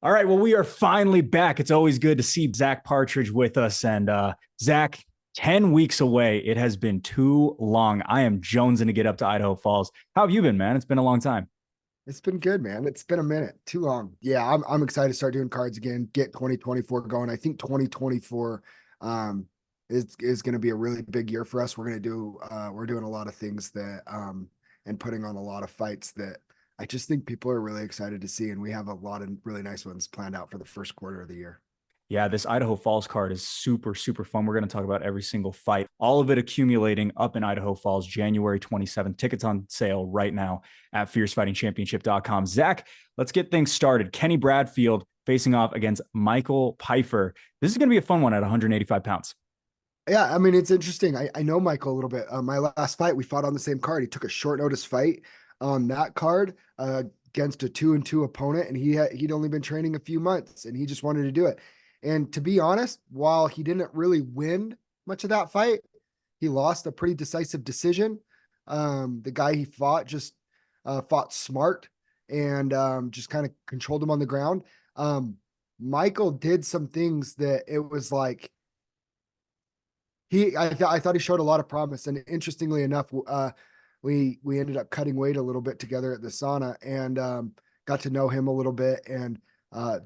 All right, well, we are finally back. It's always good to see ZACK Partridge with us. And ZACK, 10 weeks away. It has been too long. I am jonesing to get up to Idaho Falls. How have you been, man? It's been a long time. It's been good, man. It's been a minute, too long. Yeah, I'm excited to start doing cards again, get 2024 going. I think 2024 um is going to be a really big year for us. We're doing a lot of things that and putting on a lot of fights that I just think people are really excited to see, and we have a lot of really nice ones planned out for the first quarter of the year. Yeah, this Idaho Falls card is super, super fun. We're going to talk about every single fight, all of it accumulating up in Idaho Falls, January 27th. Tickets on sale right now at fiercefightingchampionship.com. ZACK, let's get things started. Kenny Bradfield facing off against Michael Pyer. This is going to be a fun one at 185 pounds. Yeah, I mean, it's interesting. I know Michael a little bit. My last fight, we fought on the same card. He took a short notice fight on that card against a 2-2 opponent, and he'd only been training a few months, and he just wanted to do it. And to be honest, while he didn't really win much of that fight, he lost a pretty decisive decision. The guy he fought just fought smart and just kind of controlled him on the ground. Michael did some things that it was like I thought he showed a lot of promise. And interestingly enough, we ended up cutting weight a little bit together at the sauna and got to know him a little bit, and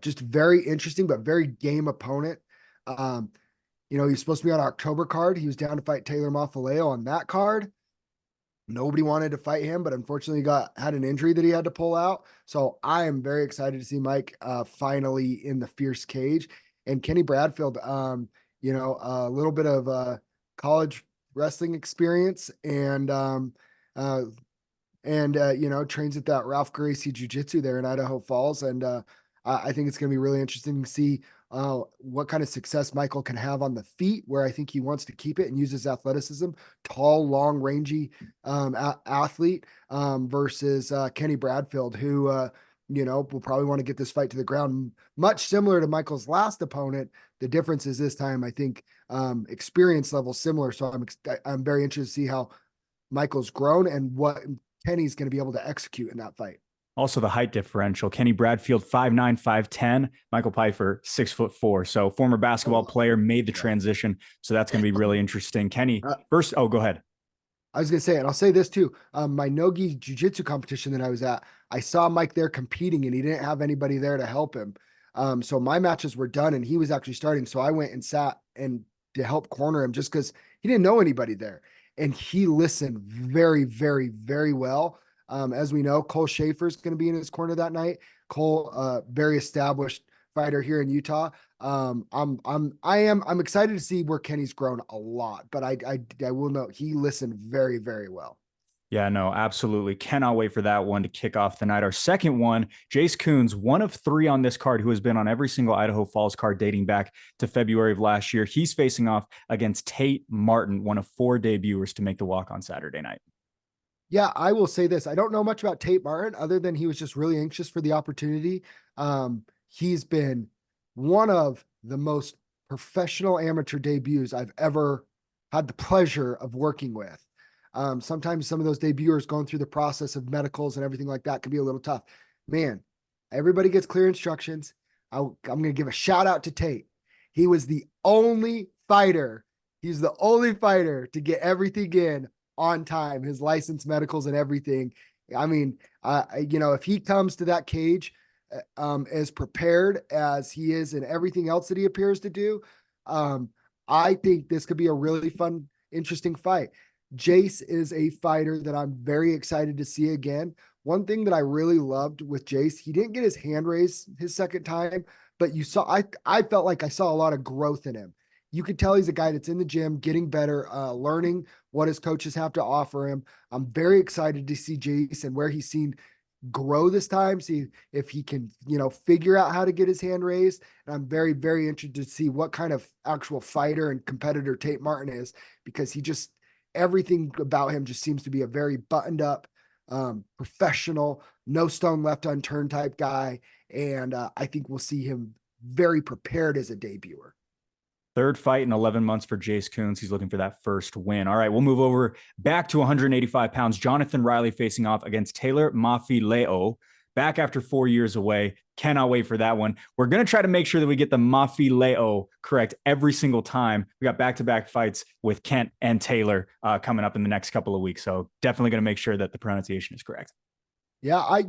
just very interesting, but very game opponent. He's supposed to be on our October card. He was down to fight Taylor Mafaleo on that card. Nobody wanted to fight him, but unfortunately had an injury that he had to pull out. So I am very excited to see Mike finally in the fierce cage. And Kenny Bradfield, a little bit of college wrestling experience and trains at that Ralph Gracie Jiu-Jitsu there in Idaho Falls. And I think it's going to be really interesting to see what kind of success Michael can have on the feet, where I think he wants to keep it and use his athleticism. Tall, long, rangy athlete versus Kenny Bradfield, who will probably want to get this fight to the ground. Much similar to Michael's last opponent. The difference is this time, I think, experience level similar. So I'm very interested to see how Michael's grown and what Kenny's going to be able to execute in that fight. Also, the height differential. Kenny Bradfield, 5'9", 5'10". Michael Pyer, 6'4". So former basketball player, made the transition. So that's going to be really interesting. Kenny, first, go ahead. I was going to say, and I'll say this too. My Nogi Jiu-Jitsu competition that I was at, I saw Mike there competing, and he didn't have anybody there to help him. So my matches were done, and he was actually starting. So I went and sat and to help corner him just because he didn't know anybody there. And he listened very, very, very well. As we know, Cole Schaefer is going to be in his corner that night. Cole, very established fighter here in Utah. I'm excited to see where Kenny's grown a lot, but I will note he listened very, very well. Yeah, no, absolutely. Cannot wait for that one to kick off the night. Our second one, Jace Coons, one of three on this card who has been on every single Idaho Falls card dating back to February of last year. He's facing off against Tate Martin, one of four debuters to make the walk on Saturday night. Yeah, I will say this. I don't know much about Tate Martin other than he was just really anxious for the opportunity. He's been one of the most professional amateur debuts I've ever had the pleasure of working with. Sometimes some of those debuters going through the process of medicals and everything like that can be a little tough. Man, everybody gets clear instructions. I'm going to give a shout out to Tate. He was the only fighter. He's the only fighter to get everything in on time, his license, medicals, and everything. I mean, if he comes to that cage as prepared as he is in everything else that he appears to do, I think this could be a really fun, interesting fight. Jace is a fighter that I'm very excited to see again. One thing that I really loved with Jace, he didn't get his hand raised his second time, but I felt like I saw a lot of growth in him. You could tell he's a guy that's in the gym, getting better, learning what his coaches have to offer him. I'm very excited to see Jason where he's seen grow this time, see if he can, figure out how to get his hand raised. And I'm very, very interested to see what kind of actual fighter and competitor Tate Martin is, because everything about him just seems to be a very buttoned up, professional, no stone left unturned type guy. And I think we'll see him very prepared as a debuter. Third fight in 11 months for Jace Coons. He's looking for that first win. All right, we'll move over back to 185 pounds. Jonathan Riley facing off against Taylor Mafaleo. back after 4 years away. Cannot wait for that one. We're going to try to make sure that we get the Mafileo correct every single time. We got back-to-back fights with Kent and Taylor coming up in the next couple of weeks. So definitely going to make sure that the pronunciation is correct. Yeah, I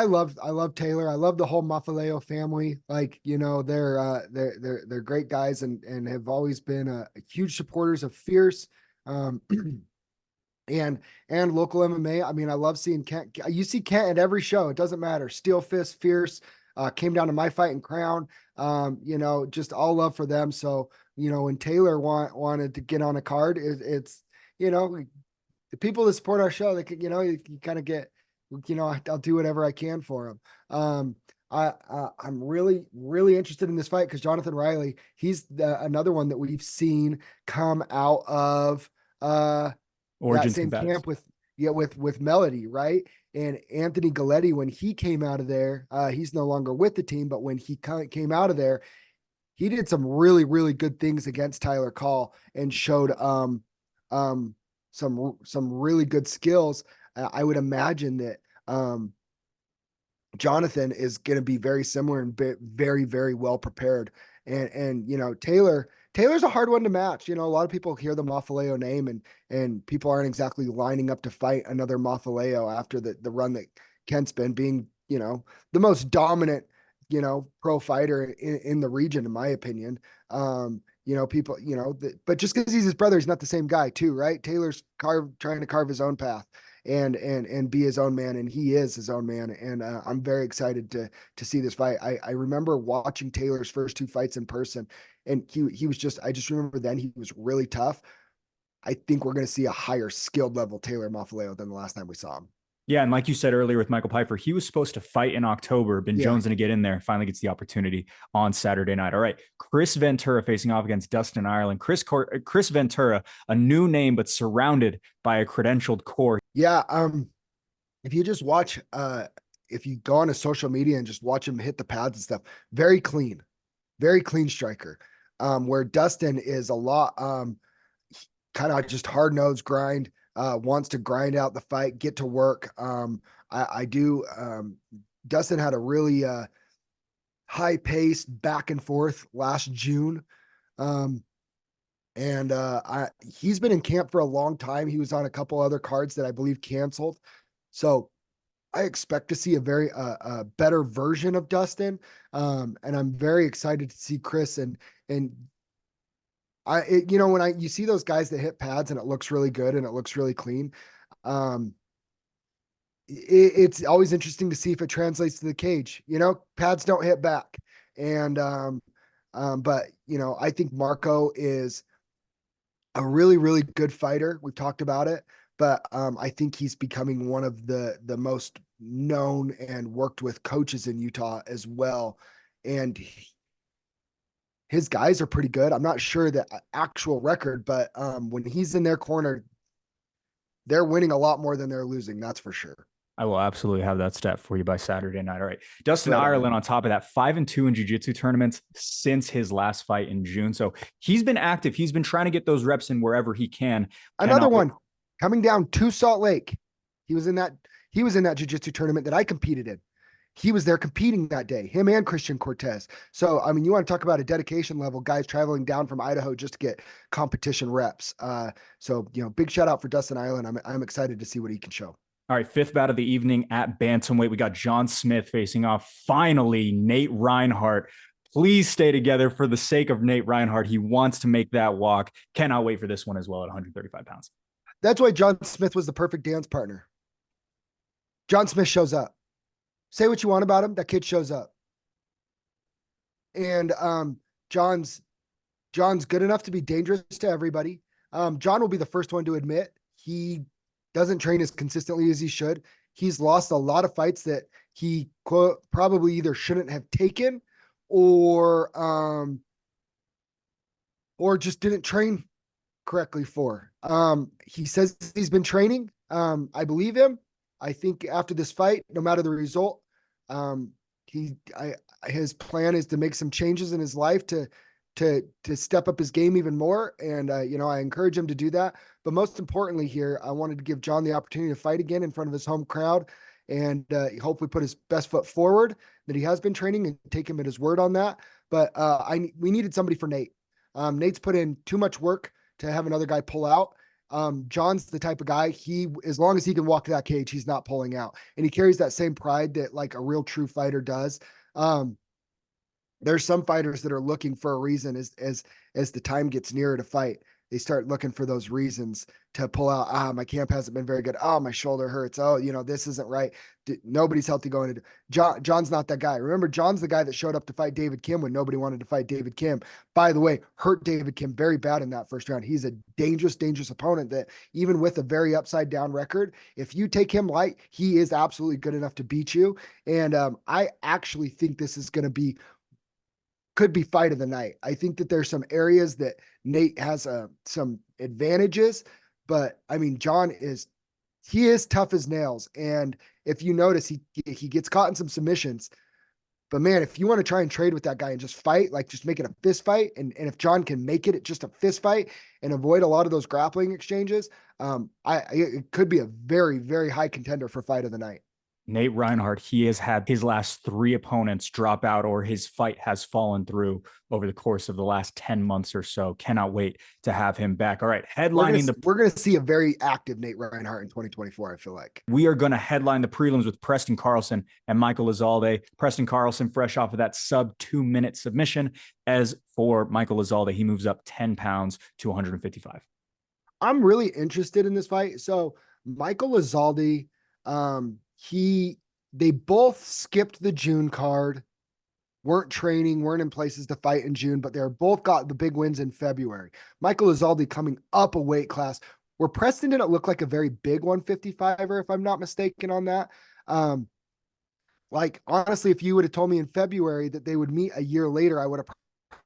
love Taylor. I love the whole Mafaleo family. Like, they're great guys and have always been huge supporters of Fierce. And local MMA. I mean, I love seeing Kent. You see Kent at every show. It doesn't matter. Steel Fist, Fierce, came down to my fight in Crown. Just all love for them. So, when Taylor wanted to get on a card, it's the people that support our show, they could, you kind of get, I'll do whatever I can for them. I'm really, really interested in this fight because Jonathan Riley, he's another one that we've seen come out of Origins that same Combats. camp with Melody, right? And Anthony Galletti, when he came out of there, he's no longer with the team, but when he came out of there, he did some really, really good things against Tyler Call and showed some really good skills. I would imagine that Jonathan is going to be very similar and very, very well prepared. And Taylor's a hard one to match. A lot of people hear the Mafaleo name and people aren't exactly lining up to fight another Mafaleo after the run that Kent's been being, the most dominant, pro fighter in the region, in my opinion. People, but just because he's his brother, he's not the same guy too, right? Taylor's trying to carve his own path and be his own man, and he is his own man. And I'm very excited to see this fight. I remember watching Taylor's first 2 fights in person, and he was I just remember then he was really tough. I think we're going to see a higher skilled level Taylor Mafaleo than the last time we saw him. Yeah, and like you said earlier with Michael Pfeiffer, he was supposed to fight in October. Been Jones going to get in there, finally gets the opportunity on Saturday night. All right, Chris Ventura facing off against Dustin Ireland. Chris Ventura, a new name, but surrounded by a credentialed core. Yeah, if you just watch, if you go on to social media and just watch him hit the pads and stuff, very clean striker. Where Dustin is a lot, kind of just hard nosed grind. Wants to grind out the fight, get to work. I do. Dustin had a really high pace back and forth last June. He's been in camp for a long time. He was on a couple other cards that I believe canceled. So I expect to see a very better version of Dustin. And I'm very excited to see Chris and when you see those guys that hit pads and it looks really good and it looks really clean, it's always interesting to see if it translates to the cage. Pads don't hit back. And, but I think Marco is a really, really good fighter. We've talked about it, but I think he's becoming one of the most known and worked with coaches in Utah as well. And his guys are pretty good. I'm not sure the actual record, but when he's in their corner, they're winning a lot more than they're losing. That's for sure. I will absolutely have that stat for you by Saturday night. All right. Dustin Ireland on top of that, 5-2 in jiu-jitsu tournaments since his last fight in June. So he's been active. He's been trying to get those reps in wherever he can. Another one coming down to Salt Lake. He was in that jiu-jitsu tournament that I competed in. He was there competing that day, him and Christian Cortez. So, I mean, you want to talk about a dedication level, guys traveling down from Idaho just to get competition reps. Big shout out for Dustin Ireland. I'm excited to see what he can show. All right, 5th bout of the evening at bantamweight. We got John Smith facing off, finally, Nate Reinhardt. Please stay together for the sake of Nate Reinhardt. He wants to make that walk. Cannot wait for this one as well at 135 pounds. That's why John Smith was the perfect dance partner. John Smith shows up. Say what you want about him, that kid shows up. And John's good enough to be dangerous to everybody. John will be the first one to admit he doesn't train as consistently as he should. He's lost a lot of fights that he quote probably either shouldn't have taken or just didn't train correctly for. He says he's been training. I believe him. I think after this fight, no matter the result, his plan is to make some changes in his life to step up his game even more. And, I encourage him to do that. But most importantly here, I wanted to give John the opportunity to fight again in front of his home crowd and hopefully put his best foot forward that he has been training and take him at his word on that. But we needed somebody for Nate. Nate's put in too much work to have another guy pull out. John's the type of guy, as long as he can walk that cage, he's not pulling out. And he carries that same pride that like a real true fighter does. There's some fighters that are looking for a reason as the time gets nearer to fight. They start looking for those reasons to pull out. My camp hasn't been very good. Oh, my shoulder hurts. Oh, this isn't right. Nobody's healthy going into John's not that guy. Remember, John's the guy that showed up to fight David Kim when nobody wanted to fight David Kim. By the way, hurt David Kim very bad in that first round. He's a dangerous, dangerous opponent that even with a very upside down record, if you take him light, he is absolutely good enough to beat you. And I actually think this is going to could be fight of the night. I think that there's some areas that Nate has some advantages, but I mean, John is tough as nails. And if you notice, he gets caught in some submissions, but man, if you want to try and trade with that guy and just fight, like just make it a fist fight. And if John can make it just a fist fight and avoid a lot of those grappling exchanges, it could be a very, very high contender for fight of the night. Nate Reinhardt, he has had his last 3 opponents drop out or his fight has fallen through over the course of the last 10 months or so. Cannot wait to have him back. All right, headlining we're going to see a very active Nate Reinhardt in 2024, I feel like. We are going to headline the prelims with Preston Carlson and Michael Lazalde. Preston Carlson fresh off of that sub 2-minute submission. As for Michael Lazalde, he moves up 10 pounds to 155. I'm really interested in this fight. So Michael Lazalde, they both skipped the June card, weren't training, weren't in places to fight in June, but they're both got the big wins in February. Michael Lazalde coming up a weight class where Preston didn't look like a very big 155er, if I'm not mistaken on that. Like honestly, if you would have told me in February that they would meet a year later, I would have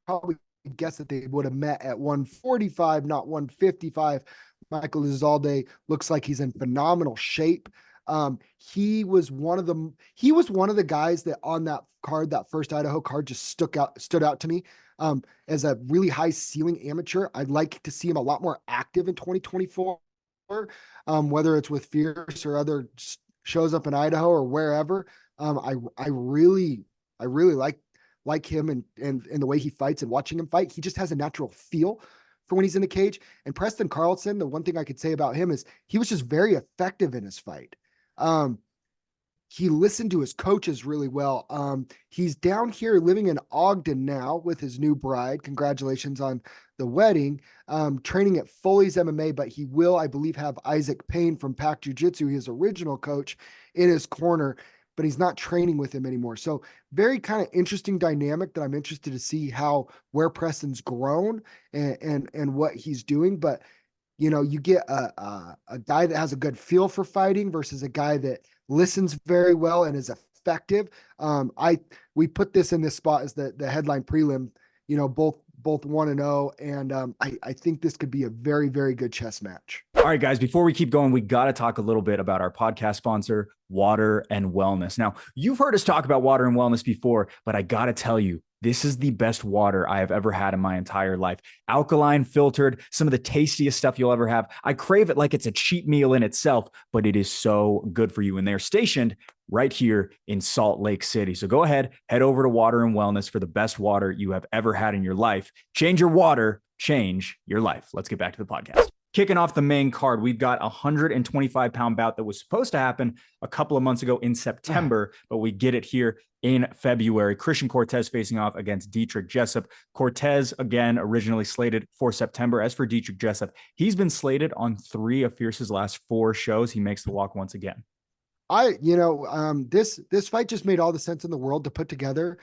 probably guessed that they would have met at 145, not 155. Michael Lazalde looks like he's in phenomenal shape. He was one of the guys that on that card, that first Idaho card, just stood out to me as a really high ceiling amateur. I'd like to see him a lot more active in 2024, whether it's with Fierce or other shows up in Idaho or wherever. I really like him and the way he fights and watching him fight. He just has a natural feel for when he's in the cage. And Preston Carlson, the one thing I could say about him is he was just very effective in his fight. He listened to his coaches really well. He's down here living in Ogden now with his new bride. Congratulations on the wedding. Training at Foley's MMA, but he will, I believe, have Isaac Payne from Pac Jiu-Jitsu, his original coach, in his corner, but he's not training with him anymore. So very kind of interesting dynamic that I'm interested to see where Preston's grown and what he's doing. But you get a guy that has a good feel for fighting versus a guy that listens very well and is effective. We put this in this spot as the headline prelim, both 1-0. And I think this could be a very, very good chess match. All right, guys, before we keep going, we got to talk a little bit about our podcast sponsor, Water and Wellness. Now, you've heard us talk about Water and Wellness before, but I got to tell you, this is the best water I have ever had in my entire life. Alkaline, filtered, some of the tastiest stuff you'll ever have. I crave it like it's a cheat meal in itself, but it is so good for you. And they're stationed right here in Salt Lake City. So go ahead, head over to Water and Wellness for the best water you have ever had in your life. Change your water, change your life. Let's get back to the podcast. Kicking off the main card, we've got a 125-pound bout that was supposed to happen a couple of months ago in September, but we get it here in February. Christian Cortez facing off against Dietrich Jessup. Cortez, again, originally slated for September. As for Dietrich Jessup, he's been slated on 3 of Fierce's last 4 shows. He makes the walk once again. This fight just made all the sense in the world to put together.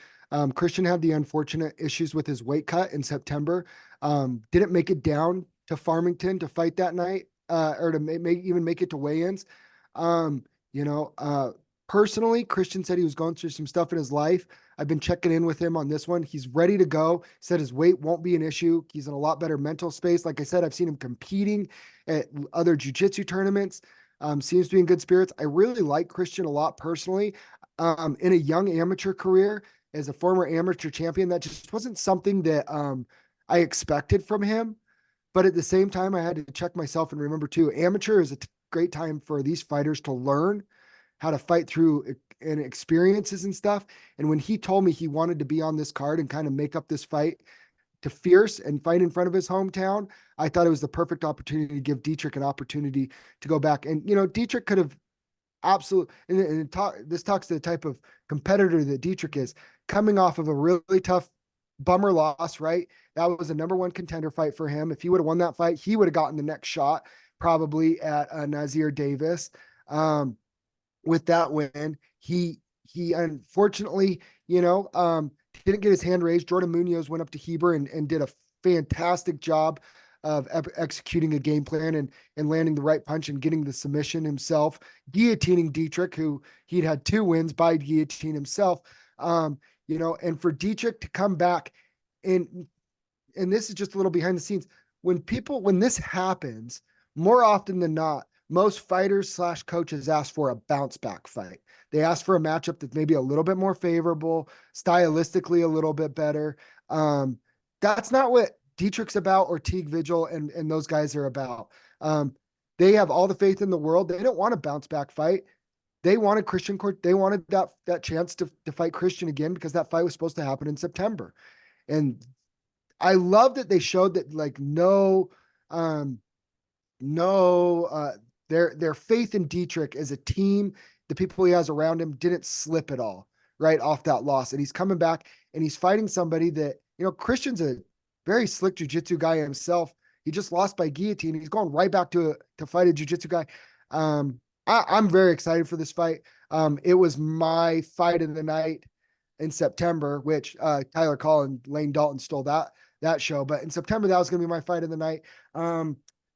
Christian had the unfortunate issues with his weight cut in September. Didn't make it down to Farmington to fight that night, or to even make it to weigh-ins. Personally, Christian said he was going through some stuff in his life. I've been checking in with him on this one. He's ready to go. Said his weight won't be an issue. He's in a lot better mental space. Like I said, I've seen him competing at other jiu-jitsu tournaments. Seems to be in good spirits. I really like Christian a lot personally. In a young amateur career, as a former amateur champion, that just wasn't something that I expected from him. But at the same time, I had to check myself and remember too, amateur is a great time for these fighters to learn how to fight through and experiences and stuff. And when he told me he wanted to be on this card and kind of make up this fight to Fierce and fight in front of his hometown, I thought it was the perfect opportunity to give Dietrich an opportunity to go back. And, Dietrich could have absolutely, this talks to the type of competitor that Dietrich is, coming off of a really tough bummer loss, right? That was a number one contender fight for him. If he would have won that fight, he would have gotten the next shot probably at Nazir Davis. With that win, he unfortunately, didn't get his hand raised. Jordan Munoz went up to Heber and did a fantastic job of executing a game plan and landing the right punch and getting the submission himself, guillotining Dietrich, who he'd had 2 wins by guillotine himself. And for Dietrich to come back and this is just a little behind the scenes. When this happens, more often than not, most fighters / coaches ask for a bounce back fight. They ask for a matchup that's maybe a little bit more favorable, stylistically a little bit better. That's not what Dietrich's about, or Teague Vigil and those guys are about. They have all the faith in the world. They don't want a bounce back fight. They wanted Christian Court. They wanted that chance to fight Christian again, because that fight was supposed to happen in September. And I love that they showed that their faith in Dietrich as a team, the people he has around him, didn't slip at all right off that loss. And he's coming back and he's fighting somebody that, Christian's a very slick jiu-jitsu guy himself. He just lost by guillotine. He's going right back to fight a jiu-jitsu guy. I'm very excited for this fight. It was my fight of the night in September, which Tyler Call and Lane Dalton stole that show. But in September, that was going to be my fight of the night.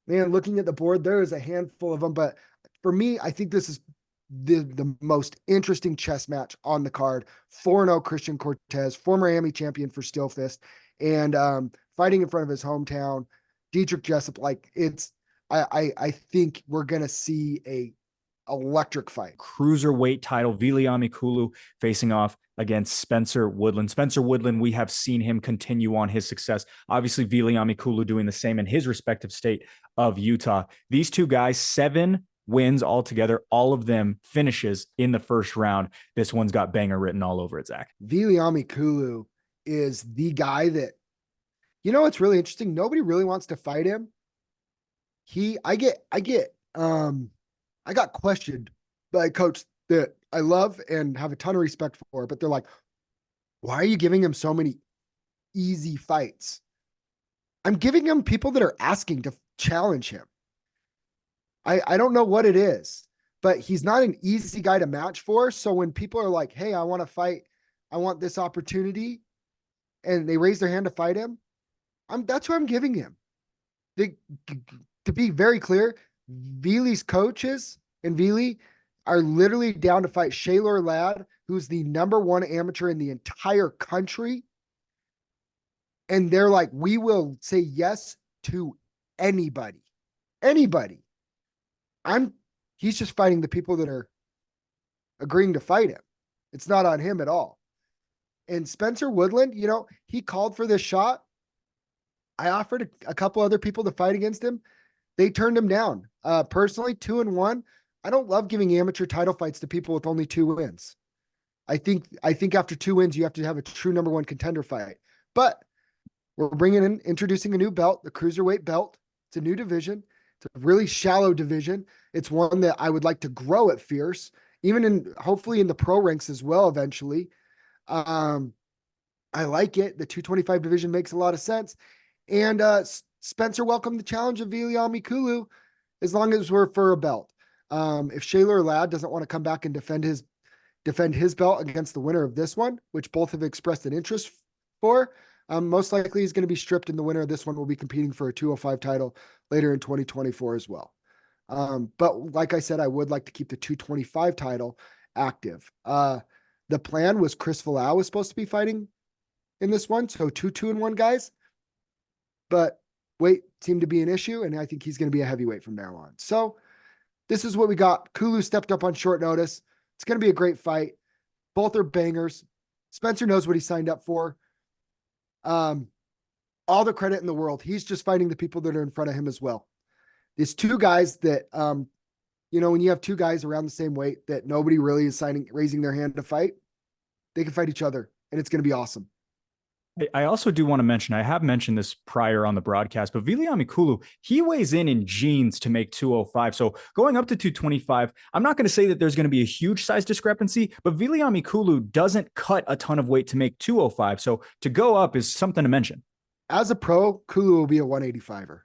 Man, looking at the board, there is a handful of them. But for me, I think this is the most interesting chess match on the card. 4-0 Christian Cortez, former AMI champion for Steel Fist, and fighting in front of his hometown, Dietrich Jessup. I think we're going to see a electric fight. Cruiserweight title, Viliami Kulu facing off against Spencer Woodland. Spencer Woodland, we have seen him continue on his success. Obviously, Viliami Kulu doing the same in his respective state of Utah. These two guys, 7 wins altogether, all of them finishes in the first round. This one's got banger written all over it, Zach. Viliami Kulu is the guy that, it's really interesting. Nobody really wants to fight him. I got questioned by a coach that I love and have a ton of respect for, but they're like, why are you giving him so many easy fights? I'm giving him people that are asking to challenge him. I don't know what it is, but he's not an easy guy to match for. So when people are like, hey, I want to fight, I want this opportunity, and they raise their hand to fight him, that's who I'm giving him. To be very clear, Vili's coaches and Vili are literally down to fight Shaylor Ladd, who's the #1 amateur in the entire country. And they're like, we will say yes to anybody. He's just fighting the people that are agreeing to fight him. It's not on him at all. And Spencer Woodland, he called for this shot. I offered a couple other people to fight against him. They turned him down. Personally, 2-1. I don't love giving amateur title fights to people with only 2 wins. I think after 2 wins, you have to have a true #1 contender fight. But we're introducing a new belt, the cruiserweight belt. It's a new division. It's a really shallow division. It's one that I would like to grow at Fierce, hopefully in the pro ranks as well eventually. I like it. The 225 division makes a lot of sense. And Spencer welcomed the challenge of Viliami Kulu as long as we're for a belt. If Shaylor Ladd doesn't want to come back and defend his belt against the winner of this one, which both have expressed an interest for, most likely he's going to be stripped, and the winner of this one will be competing for a 205 title later in 2024 as well. But like I said, I would like to keep the 225 title active. The plan was Chris Villau was supposed to be fighting in this one, so 2-2-1 guys. But weight seemed to be an issue, and I think he's going to be a heavyweight from now on. So this is what we got. Kulu stepped up on short notice. It's going to be a great fight. Both are bangers. Spencer knows what he signed up for. All the credit in the world. He's just fighting the people that are in front of him as well. These 2 guys that You know, when you have two guys around the same weight that nobody really is raising their hand to fight, they can fight each other, and it's going to be awesome. I also do want to mention, I have mentioned this prior on the broadcast, but Viliami Kulu, he weighs in jeans to make 205. So going up to 225, I'm not going to say that there's going to be a huge size discrepancy, but Viliami Kulu doesn't cut a ton of weight to make 205. So to go up is something to mention. As a pro, Kulu will be a 185er.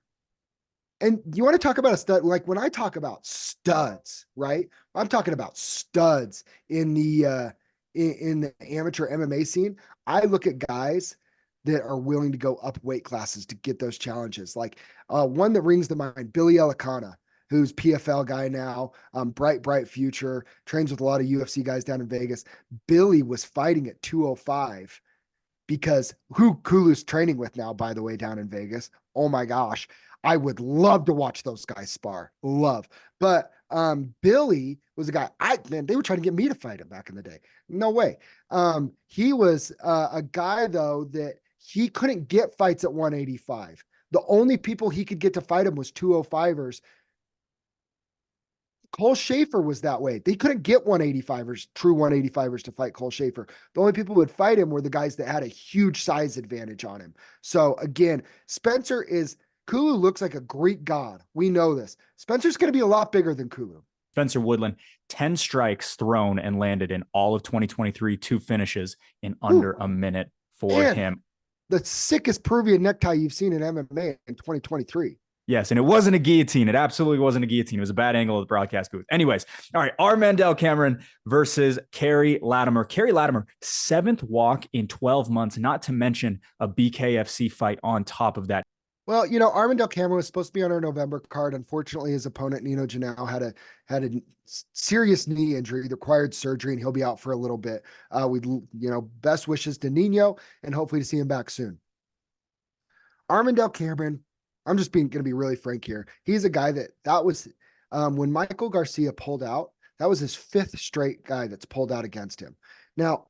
And you want to talk about a stud? Like when I talk about studs, right? I'm talking about studs in the amateur MMA scene. I look at guys that are willing to go up weight classes to get those challenges. Like one that rings to mind, Billy Elicana, who's PFL guy now, bright future, trains with a lot of UFC guys down in Vegas. Billy was fighting at 205 because who Kulu's training with now, by the way, down in Vegas. Oh my gosh. I would love to watch those guys spar. Love. But Billy was a guy, man, they were trying to get me to fight him back in the day. No way. He was a guy, though, that he couldn't get fights at 185. The only people he could get to fight him was 205ers. Cole Schaefer was that way. They couldn't get 185ers, true 185ers to fight Cole Schaefer. The only people who would fight him were the guys that had a huge size advantage on him. So again, Kulu looks like a Greek god. We know this. Spencer's going to be a lot bigger than Kulu. Spencer Woodland, 10 strikes thrown and landed in all of 2023, 2 finishes in under a minute for him. The sickest Peruvian necktie you've seen in MMA in 2023. Yes, and it wasn't a guillotine. It absolutely wasn't a guillotine. It was a bad angle of the broadcast booth. Anyways, all right, Armand Del Cameron versus Kerry Latimer. Kerry Latimer, 7th walk in 12 months, not to mention a BKFC fight on top of that. Well, you know, Armand Del Cameron was supposed to be on our November card. Unfortunately, his opponent, Nino Janao, had a serious knee injury, required surgery, and he'll be out for a little bit. Best wishes to Nino and hopefully to see him back soon. Armand Del Cameron, I'm just going to be really frank here. He's a guy that was when Michael Garcia pulled out, that was his 5th straight guy that's pulled out against him. Now,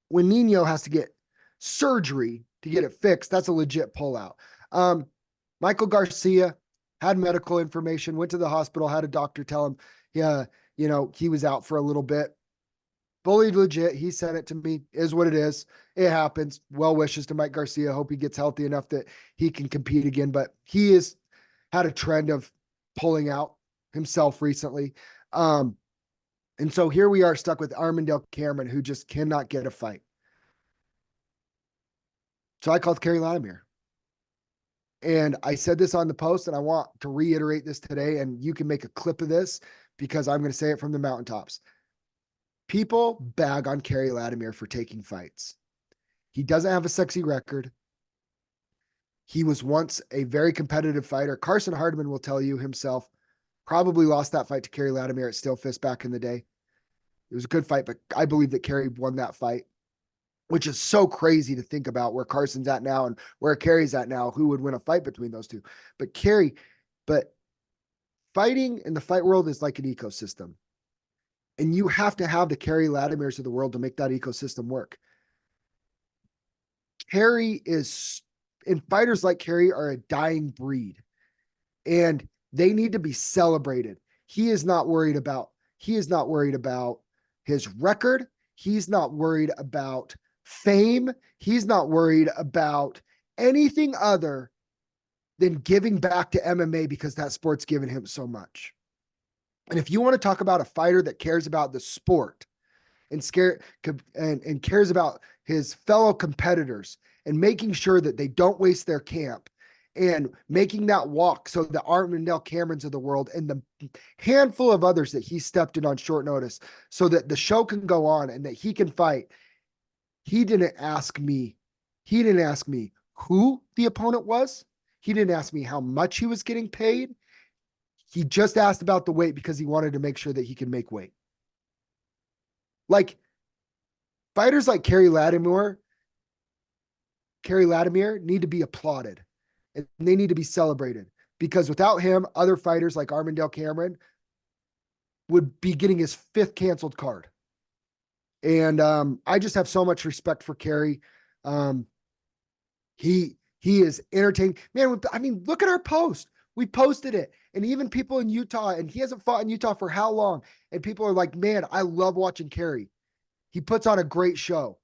when Nino has to get surgery to get it fixed, that's a legit pullout. Michael Garcia had medical information, went to the hospital, had a doctor tell him, he was out for a little bit. Fully legit. He sent it to me. Is what it is. It happens. Well wishes to Mike Garcia. Hope he gets healthy enough that he can compete again. But he has had a trend of pulling out himself recently. And so here we are stuck with Armand Del Cameron, who just cannot get a fight. So I called Kerry Latimer. And I said this on the post, and I want to reiterate this today, and you can make a clip of this because I'm going to say it from the mountaintops. People bag on Kerry Latimer for taking fights. He doesn't have a sexy record. He was once a very competitive fighter. Carson Hardman will tell you himself, probably lost that fight to Kerry Latimer at Stillfist back in the day. It was a good fight, but I believe that Kerry won that fight, which is so crazy to think about where Carson's at now and where Kerry's at now, who would win a fight between those two. But fighting in the fight world is like an ecosystem. And you have to have the Kerry Latimers of the world to make that ecosystem work. Fighters like Kerry are a dying breed. And they need to be celebrated. He is not worried about his record. He's not worried about fame. He's not worried about anything other than giving back to MMA because that sport's given him so much. And if you want to talk about a fighter that cares about the sport and cares about his fellow competitors and making sure that they don't waste their camp and making that walk so the Armand Del Camerons of the world and the handful of others that he stepped in on short notice so that the show can go on and that he can fight. He didn't ask me who the opponent was. He didn't ask me how much he was getting paid. He just asked about the weight because he wanted to make sure that he could make weight. Like fighters like Kerry Latimer need to be applauded and they need to be celebrated because without him, other fighters like Armand Del Cameron would be getting his 5th canceled card. And I just have so much respect for Kerry. He is entertaining. Man, I mean, look at our post. We posted it. And even people in Utah, and he hasn't fought in Utah for how long? And people are like, man, I love watching Kerry. He puts on a great show.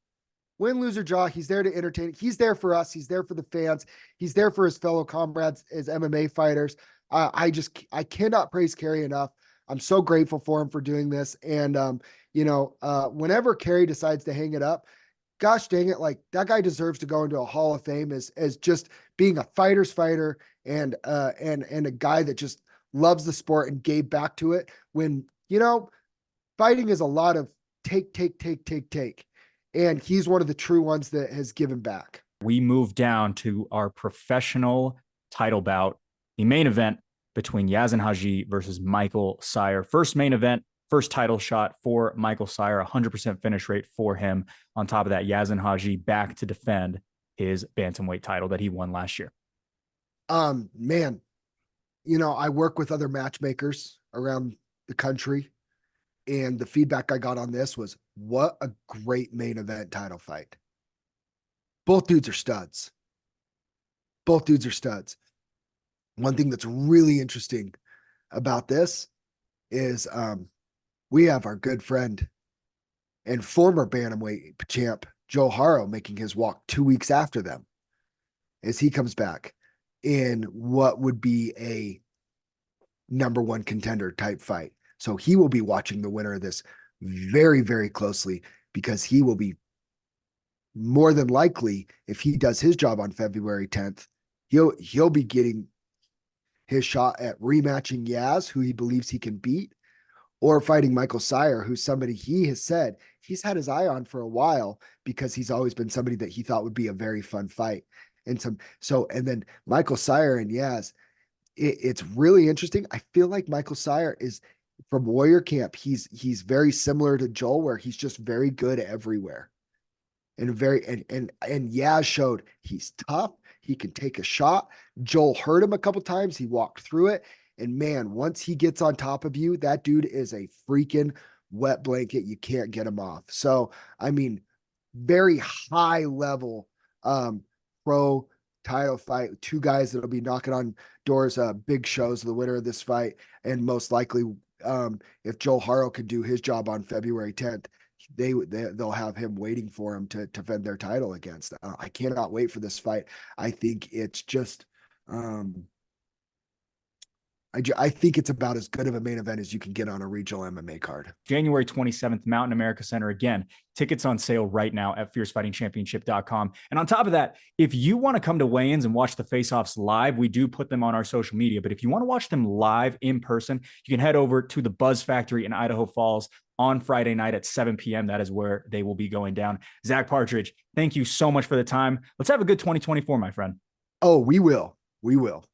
Win, lose, or draw, he's there to entertain. He's there for us. He's there for the fans. He's there for his fellow comrades as MMA fighters. I cannot praise Kerry enough. I'm so grateful for him for doing this. And, whenever Kerry decides to hang it up, gosh dang it, like that guy deserves to go into a Hall of Fame as just being a fighter's fighter and a guy that just loves the sport and gave back to it when, fighting is a lot of take. And he's one of the true ones that has given back. We move down to our professional title bout, the main event between Yasen Haji versus Michael Sire. First main event, first title shot for Michael Sire, 100% finish rate for him. On top of that, Yasen Haji back to defend his bantamweight title that he won last year. Man, I work with other matchmakers around the country, and the feedback I got on this was, what a great main event title fight. Both dudes are studs. One thing that's really interesting about this is we have our good friend and former bantamweight champ Joe Haro making his walk 2 weeks after them as he comes back in what would be a number one contender type fight. So he will be watching the winner of this very, very closely, because he will be more than likely, if he does his job on February 10th, he'll be getting his shot at rematching Yaz, who he believes he can beat, or fighting Michael Sire, who's somebody he has said he's had his eye on for a while because he's always been somebody that he thought would be a very fun fight. And then Michael Sire and Yaz, it's really interesting. I feel like Michael Sire is from Warrior Camp. He's very similar to Joel, where he's just very good everywhere. And Yaz showed he's tough. He can take a shot. Joel hurt him a couple times. He walked through it. And man, once he gets on top of you, that dude is a freaking wet blanket. You can't get him off. So, I mean, very high level pro title fight. Two guys that'll be knocking on doors, big shows, the winner of this fight. And most likely, if Joel Haro can do his job on February 10th, they'll have him waiting for him to defend their title against. I cannot wait for this fight. I think it's just, I think it's about as good of a main event as you can get on a regional MMA card. January 27th, Mountain America Center. Again, tickets on sale right now at fiercefightingchampionship.com. And on top of that, if you want to come to weigh-ins and watch the face-offs live, we do put them on our social media. But if you want to watch them live in person, you can head over to the Buzz Factory in Idaho Falls on Friday night at 7 p.m. That is where they will be going down. Zach Partridge, thank you so much for the time. Let's have a good 2024, my friend. Oh, we will. We will.